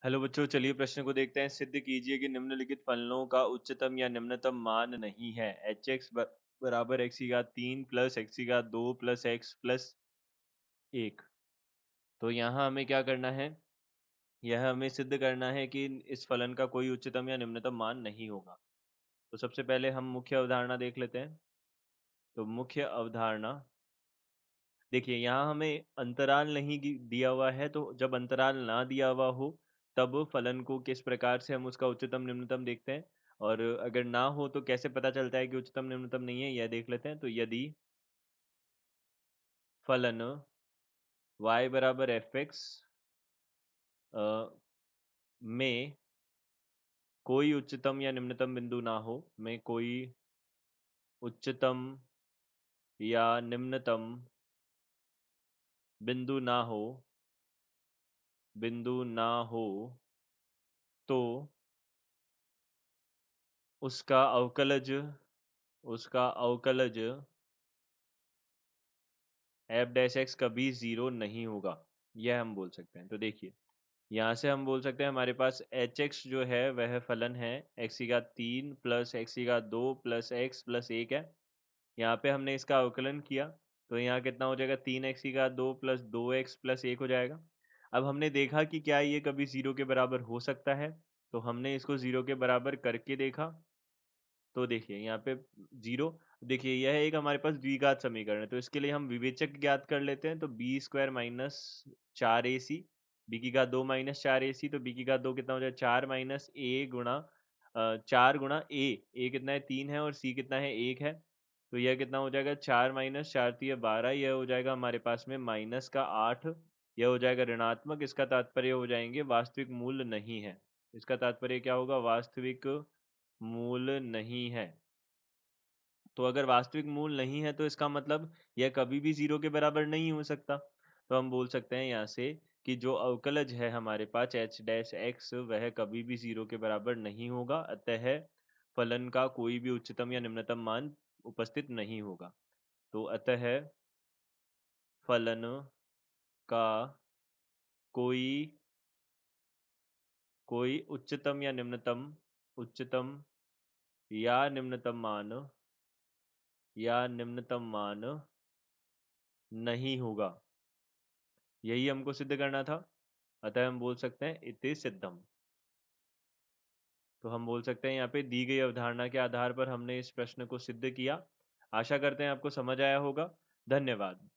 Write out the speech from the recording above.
Hello बच्चों, चलिए प्रश्न को देखते हैं। सिद्ध कीजिए कि निम्नलिखित फलनों का उच्चतम या निम्नतम मान नहीं है। एच एक्स बराबर एक्स की घात 3 प्लस एक्स की घात 2 प्लस एक्स प्लस 1। तो यहाँ हमें क्या करना है? यह हमें सिद्ध करना है कि इस फलन का कोई उच्चतम या निम्नतम मान नहीं होगा। तो सबसे पहले हम मुख्य अवधारणा देख लेते हैं। तो मुख्य अवधारणा देखिए, यहाँ हमें अंतराल नहीं दिया हुआ है, तो जब अंतराल ना दिया हुआ हो तब फलन को किस प्रकार से हम उसका उच्चतम निम्नतम देखते हैं, और अगर ना हो तो कैसे पता चलता है कि उच्चतम निम्नतम नहीं है, यह देख लेते हैं। तो यदि फलन y बराबर एफ एक्स में कोई उच्चतम या निम्नतम बिंदु ना हो, में कोई उच्चतम या निम्नतम बिंदु ना हो, बिंदु ना हो, तो उसका अवकलज उसका अवकलज एफ डैश एक्स कभी ज़ीरो नहीं होगा, यह हम बोल सकते हैं। तो देखिए, यहाँ से हम बोल सकते हैं हमारे पास एच एक्स जो है वह फलन है एक्स की घात 3 प्लस एक्स की घात 2 प्लस एक्स प्लस 1 है। यहाँ पे हमने इसका अवकलन किया तो यहाँ कितना हो जाएगा? 3 एक्स की घात 2 प्लस 2 एक्स प्लस 1 हो जाएगा। अब हमने देखा कि क्या ये कभी ज़ीरो के बराबर हो सकता है, तो हमने इसको ज़ीरो के बराबर करके देखा। तो देखिए यहाँ पे जीरो, देखिए यह एक हमारे पास द्विघात समीकरण है, तो इसके लिए हम विवेचक ज्ञात कर लेते हैं। तो B square minus 4ac, B की घात 2 माइनस 4ac, तो बी की घात 2 कितना हो जाए? 4 माइनस ए गुणा 4 गुणा ए कितना है? 3 है, और सी कितना है? 1 है। तो यह कितना हो जाएगा? 4 माइनस 4 तो यह 12, यह हो जाएगा हमारे पास में माइनस का 8, यह हो जाएगा ऋणात्मक। इसका तात्पर्य हो जाएंगे वास्तविक मूल्य नहीं है। इसका तात्पर्य क्या होगा? वास्तविक मूल नहीं है। तो अगर वास्तविक मूल नहीं है तो इसका मतलब यह कभी भी ज़ीरो के बराबर नहीं हो सकता। तो हम बोल सकते हैं यहाँ से कि जो अवकलज है हमारे पास एच डैश एक्स, वह कभी भी ज़ीरो के बराबर नहीं होगा, अतः फलन का कोई भी उच्चतम या निम्नतम मान उपस्थित नहीं होगा। तो अतः फलन का कोई कोई उच्चतम या निम्नतम मान नहीं होगा। यही हमको सिद्ध करना था, अतः हम बोल सकते हैं इति सिद्धम। तो हम बोल सकते हैं यहाँ पे दी गई अवधारणा के आधार पर हमने इस प्रश्न को सिद्ध किया। आशा करते हैं आपको समझ आया होगा। धन्यवाद।